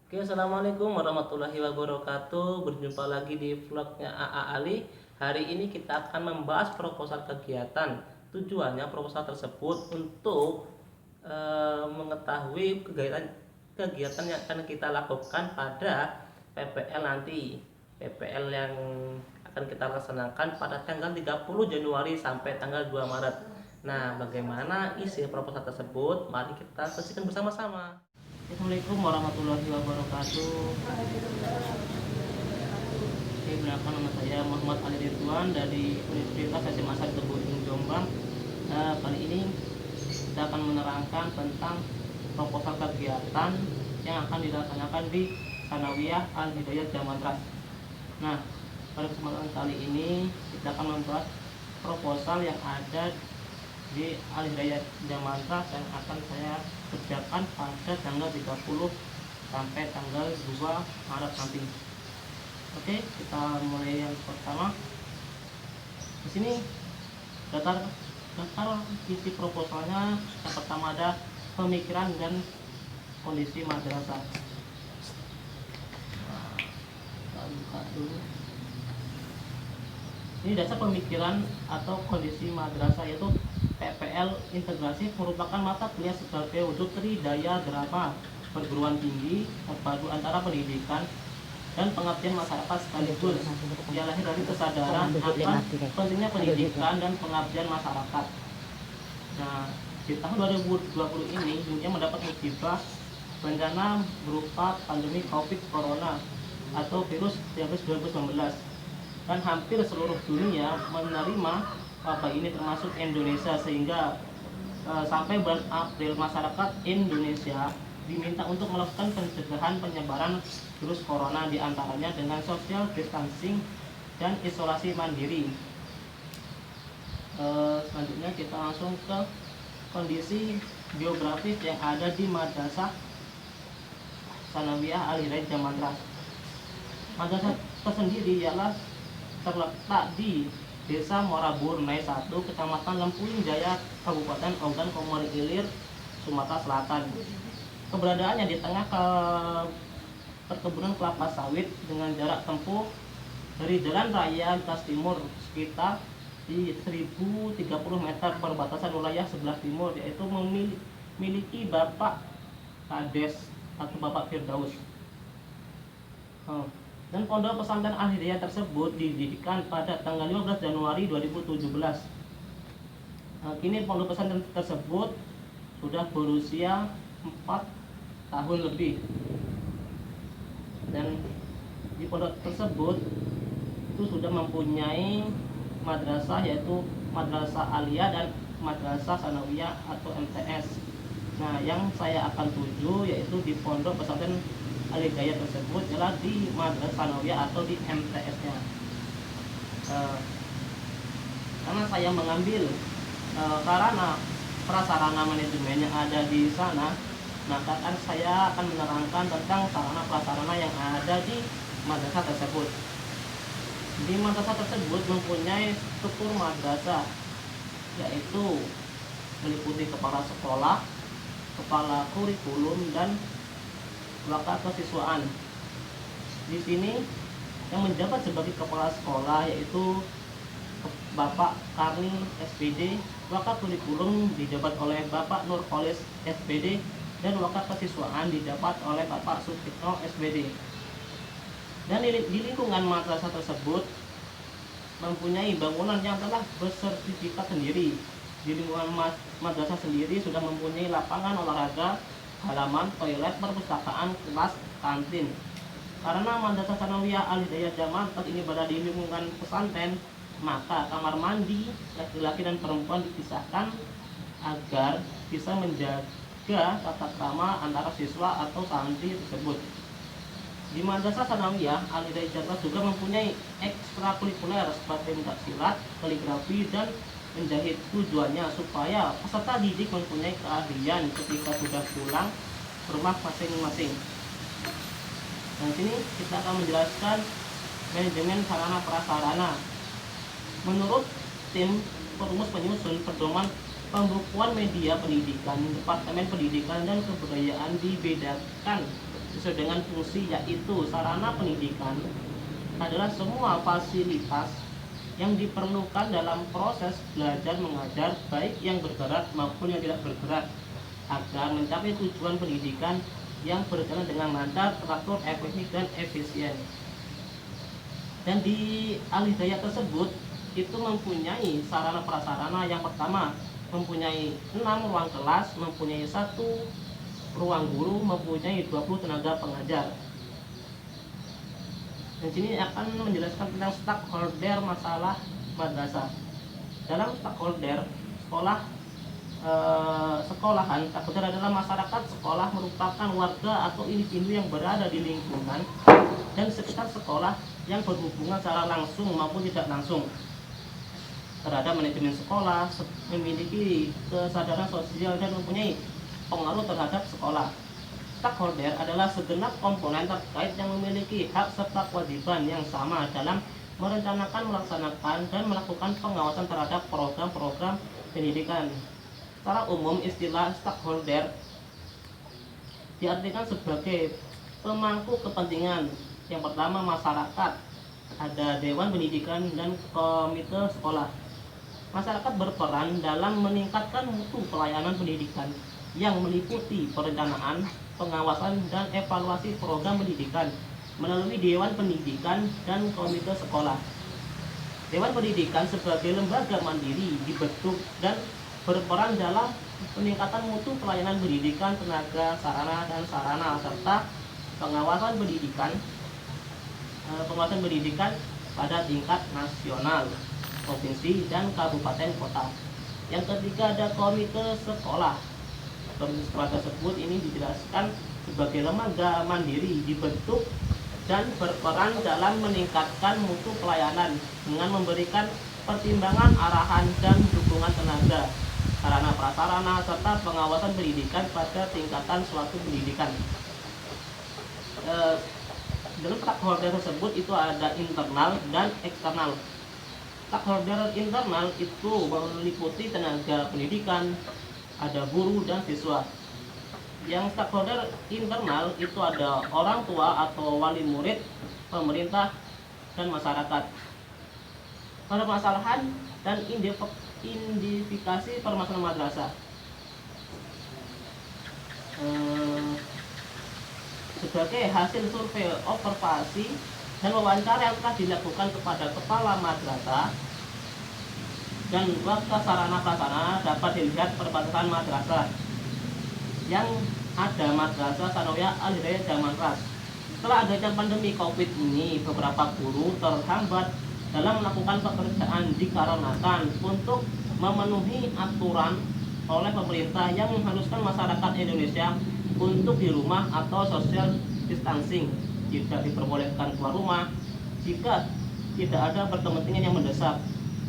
Oke, assalamualaikum warahmatullahi wabarakatuh. Berjumpa lagi di vlognya AA Ali. Hari ini kita akan membahas proposal kegiatan. Tujuannya proposal tersebut untuk mengetahui kegiatan yang akan kita lakukan pada PPL nanti. PPL yang akan kita laksanakan pada tanggal 30 Januari sampai tanggal 2 Maret. Nah, bagaimana isi proposal tersebut? Mari kita saksikan bersama-sama. Assalamualaikum warahmatullahi wabarakatuh. Oke, perkenalkan nama saya Muhammad Ali Ridwan dari Universitas SMA Satu Bojong Jombang. Kali ini kita akan menerangkan tentang proposal kegiatan yang akan dilaksanakan di Sanawiyah Al Hidayat Jamantras. Nah, pada kesempatan kali ini kita akan membahas proposal yang ada di Al Hidayat Jamantras yang akan saya kerjakan pada tanggal 30 sampai tanggal 2 Maret nanti. Oke, kita mulai yang pertama. Di sini daftar isi proposalnya. Yang pertama ada pemikiran dan kondisi madrasah. Nah, kita buka dulu. Ini dasar pemikiran atau kondisi madrasah, yaitu PPL integrasi merupakan mata kuliah sebagai wujud tridaya drama perguruan tinggi terpadu antara pendidikan dan pengabdian masyarakat sekaligus. Ia lahir dari kesadaran akan pentingnya pendidikan dan pengabdian masyarakat. Nah, di tahun 2020 ini dunia mendapat musibah bencana berupa pandemi COVID Corona atau virus 2019, dan hampir seluruh dunia menerima wabah ini termasuk Indonesia, sehingga sampai bulan April masyarakat Indonesia diminta untuk melakukan pencegahan penyebaran virus corona, diantaranya dengan social distancing dan isolasi mandiri. Selanjutnya kita langsung ke kondisi geografis yang ada di Madrasah Sanawiyah Al Hidayat Jamantras. Madrasah tersendiri ialah terletak di Desa Moraburnai 1, Kecamatan Lempuing Jaya, Kabupaten Ogan Komering Ilir, Sumatera Selatan. Keberadaannya di tengah perkebunan kelapa sawit dengan jarak tempuh dari Jalan Raya Lintas Timur sekitar di 1030 meter perbatasan wilayah sebelah timur, yaitu memiliki Bapak Kades atau Bapak Firdaus. Dan pondok pesantren Al Hidayah tersebut didirikan pada tanggal 15 Januari 2017. Kini pondok pesantren tersebut sudah berusia 4 tahun lebih, dan di pondok tersebut itu sudah mempunyai madrasah, yaitu Madrasah Aliyah dan Madrasah Sanawiyah atau MTS. Nah, yang saya akan tuju yaitu di pondok pesantren Al Hidayah tersebut adalah di Madrasah Sanawiyah atau di MTS-nya. Karena saya mengambil sarana prasarana manajemen yang ada di sana, maka kan saya akan menerangkan tentang sarana prasarana yang ada di madrasah tersebut. Di madrasah tersebut mempunyai struktur madrasah, yaitu meliputi kepala sekolah, kepala kurikulum, dan wakil kesiswaan. Di sini yang menjabat sebagai kepala sekolah yaitu Bapak Karni SPD, wakil kurikulum dijabat oleh Bapak Nurholis SPD, dan wakil kesiswaan dijabat oleh Bapak Sutikno SPD. Dan di lingkungan madrasah tersebut mempunyai bangunan yang telah bersertifikat sendiri. Di lingkungan madrasah sendiri sudah mempunyai lapangan olahraga, halaman, toilet, perpustakaan, kelas, kantin. Karena Madrasah Sanawiyah Al Hidayat Jamantras ini berada di lingkungan pesantren, maka kamar mandi laki-laki dan perempuan dipisahkan agar bisa menjaga tata krama antara siswa atau santri tersebut. Di Madrasah Sanawiyah Al Hidayat Jamantras juga mempunyai ekstrakurikuler seperti pencaksilat, kaligrafi, dan menjahit. Tujuannya supaya peserta didik mempunyai keahlian ketika sudah pulang ke rumah masing-masing. Nah, sini kita akan menjelaskan manajemen sarana prasarana. Menurut tim perumus penyusun pedoman pembukuan media pendidikan, Departemen Pendidikan dan Kebudayaan dibedakan sesuai dengan fungsi, yaitu sarana pendidikan adalah semua fasilitas yang diperlukan dalam proses belajar mengajar, baik yang bergerak maupun yang tidak bergerak, agar mencapai tujuan pendidikan yang berjalan dengan lancar, teratur, efektif, dan efisien. Dan di Al-Hidayah tersebut itu mempunyai sarana prasarana. Yang pertama, mempunyai 6 ruang kelas, mempunyai 1 ruang guru, mempunyai 20 tenaga pengajar. Dan sini akan menjelaskan tentang stakeholder masalah madrasah. Dalam stakeholder sekolahan, stakeholder adalah masyarakat sekolah, merupakan warga atau individu yang berada di lingkungan dan sekitar sekolah yang berhubungan secara langsung maupun tidak langsung terhadap manajemen sekolah, memiliki kesadaran sosial dan mempunyai pengaruh terhadap sekolah. Stakeholder adalah segenap komponen terkait yang memiliki hak serta kewajiban yang sama dalam merencanakan, melaksanakan, dan melakukan pengawasan terhadap program-program pendidikan. Secara umum, istilah stakeholder diartikan sebagai pemangku kepentingan. Yang pertama, masyarakat, ada dewan pendidikan dan komite sekolah. Masyarakat berperan dalam meningkatkan mutu pelayanan pendidikan yang meliputi perencanaan, pengawasan, dan evaluasi program pendidikan melalui Dewan Pendidikan dan Komite Sekolah. Dewan Pendidikan sebagai lembaga mandiri dibentuk dan berperan dalam peningkatan mutu pelayanan pendidikan, tenaga, sarana, dan sarana, serta pengawasan pendidikan pada tingkat nasional, provinsi, dan kabupaten kota. Yang ketiga, ada komite sekolah. Komite sekolah tersebut ini dijelaskan sebagai lembaga mandiri dibentuk dan berperan dalam meningkatkan mutu pelayanan dengan memberikan pertimbangan, arahan, dan dukungan tenaga, sarana prasarana, serta pengawasan pendidikan pada tingkatan suatu pendidikan. Dalam stakeholder tersebut itu ada internal dan eksternal. Stakeholder internal itu meliputi tenaga pendidikan, ada guru dan siswa. Yang stakeholder internal itu ada orang tua atau wali murid, pemerintah, dan masyarakat. Permasalahan dan identifikasi permasalahan madrasah. Sebagai hasil survei observasi dan wawancara yang telah dilakukan kepada kepala madrasah dan warga sarana prasarana, dapat dilihat perbatasan madrasah yang ada Madrasah Tsanawiyah Al-Hidayah Damanras. Setelah adanya pandemi Covid ini, beberapa guru terhambat dalam melakukan pekerjaan dikarenakan untuk memenuhi aturan oleh pemerintah yang mengharuskan masyarakat Indonesia untuk di rumah atau social distancing, tidak diperbolehkan keluar rumah jika tidak ada berkepentingan yang mendesak.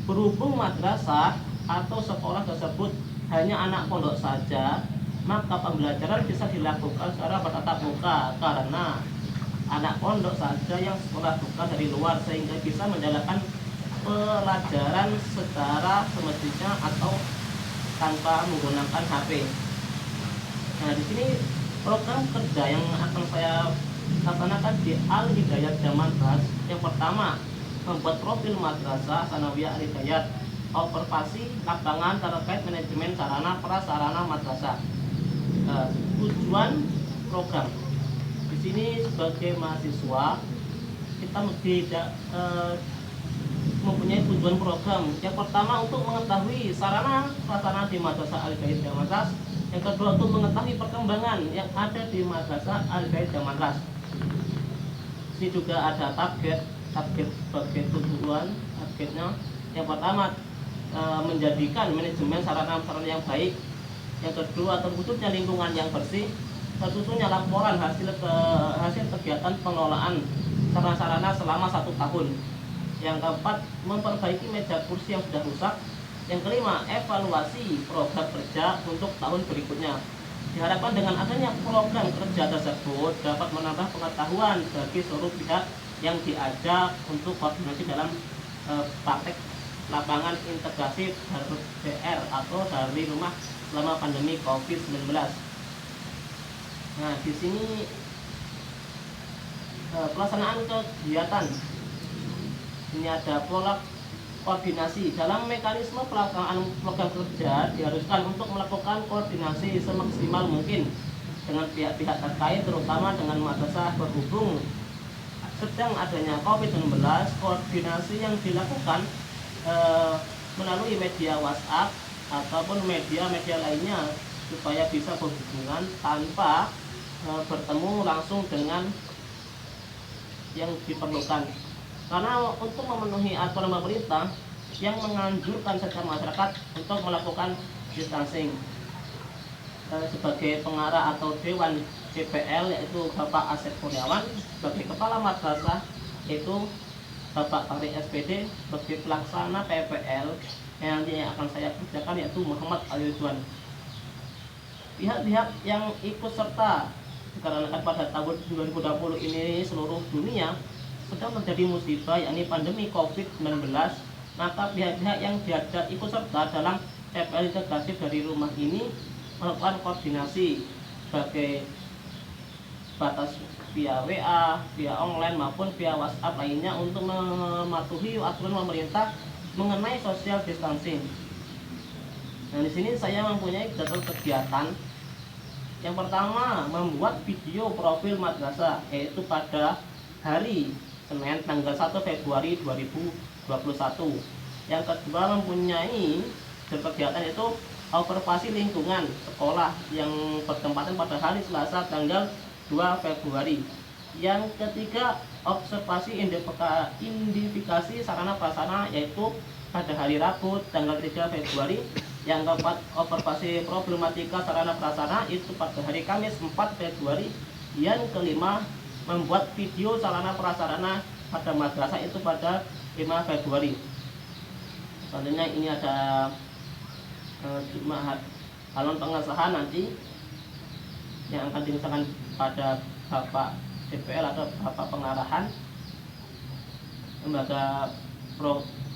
Berhubung madrasah atau sekolah tersebut hanya anak pondok saja, maka pembelajaran bisa dilakukan secara bertatap muka karena anak pondok saja yang sekolah bukan dari luar, sehingga bisa menjalankan pelajaran secara semestinya atau tanpa menggunakan HP. Nah, di sini program kerja yang akan saya laksanakan di Al-Hidayah Damanras. Yang pertama, membuat profil Madrasah Tsanawiyah Al-Hidayah, observasi lapangan terkait manajemen sarana prasarana madrasah. Tujuan program di sini sebagai mahasiswa kita tidak mempunyai tujuan program. Yang pertama, untuk mengetahui sarana prasarana di Madrasah Al-Hidayah Damanras. Yang kedua, untuk mengetahui perkembangan yang ada di Madrasah Al-Hidayah Damanras. Ini juga ada target sebagai tujuan. Targetnya yang pertama, menjadikan manajemen sarana-sarana yang baik. Yang kedua, terwujudnya lingkungan yang bersih, tersusunnya laporan hasil kegiatan pengelolaan sarana-sarana selama 1 tahun. Yang keempat, memperbaiki meja kursi yang sudah rusak. Yang kelima, evaluasi program kerja untuk tahun berikutnya. Diharapkan dengan adanya program kerja tersebut dapat menambah pengetahuan bagi seluruh pihak yang diajak untuk koordinasi dalam praktek lapangan integrasi DR atau dari rumah selama pandemi COVID-19. Nah, di sini pelaksanaan kegiatan. Ini ada pola koordinasi. Dalam mekanisme pelaksanaan program kerja diharuskan untuk melakukan koordinasi semaksimal mungkin dengan pihak-pihak terkait, terutama dengan madrasah. Berhubung sedang adanya COVID-19, koordinasi yang dilakukan melalui media WhatsApp ataupun media-media lainnya supaya bisa berhubungan tanpa bertemu langsung dengan yang diperlukan. Karena untuk memenuhi aturan pemerintah yang menganjurkan secara masyarakat untuk melakukan distancing, sebagai pengarah atau dewan DPL yaitu Bapak Asep Kurniawan, sebagai kepala madrasah yaitu Bapak Tarik SPD, sebagai pelaksana PPL yang nantinya akan saya kerjakan yaitu Muhammad Al-Ridwan. Pihak-pihak yang ikut serta dikarenakan pada tahun 2020 ini seluruh dunia sedang terjadi musibah yakni pandemi COVID-19, maka pihak-pihak yang diajak ikut serta dalam PPL integratif dari rumah ini melakukan koordinasi sebagai batas via WA, via online maupun via WhatsApp lainnya untuk mematuhi aturan pemerintah mengenai social distancing. Nah, di sini saya mempunyai jadwal kegiatan. Yang pertama, membuat video profil madrasah yaitu pada hari Senin tanggal 1 Februari 2021. Yang kedua, mempunyai kegiatan itu observasi lingkungan sekolah yang bertempatan pada hari Selasa tanggal 2 Februari. Yang ketiga, observasi identifikasi sarana prasarana yaitu pada hari Rabu tanggal 3 Februari. Yang keempat, observasi problematika sarana prasarana itu pada hari Kamis 4 Februari. Yang kelima, membuat video sarana prasarana pada madrasah itu pada 5 Februari. Selanjutnya ini ada Jumat calon pengesahan nanti yang akan diusahakan pada Bapak DPL atau Bapak Pengarahan Lembaga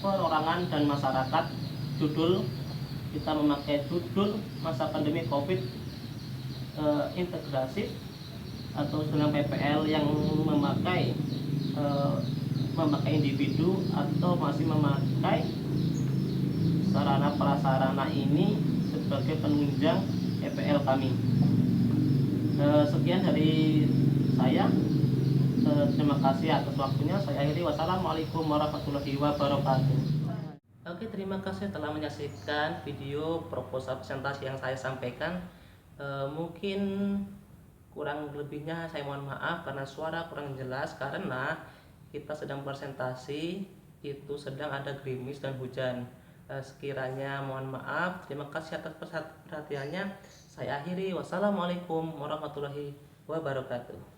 Perorangan dan Masyarakat. Judul kita memakai judul masa pandemi COVID integrasif atau sedang PPL yang memakai individu atau masih memakai sarana prasarana ini sebagai penunjang PPL kami. Sekian dari saya. Terima kasih atas waktunya. Saya akhiri. Wassalamualaikum warahmatullahi wabarakatuh. Oke, terima kasih telah menyaksikan video proposal presentasi yang saya sampaikan. Mungkin kurang lebihnya saya mohon maaf karena suara kurang jelas karena kita sedang presentasi itu sedang ada gerimis dan hujan. Sekiranya mohon maaf. Terima kasih atas perhatiannya. Saya akhiri. Wassalamualaikum warahmatullahi wabarakatuh.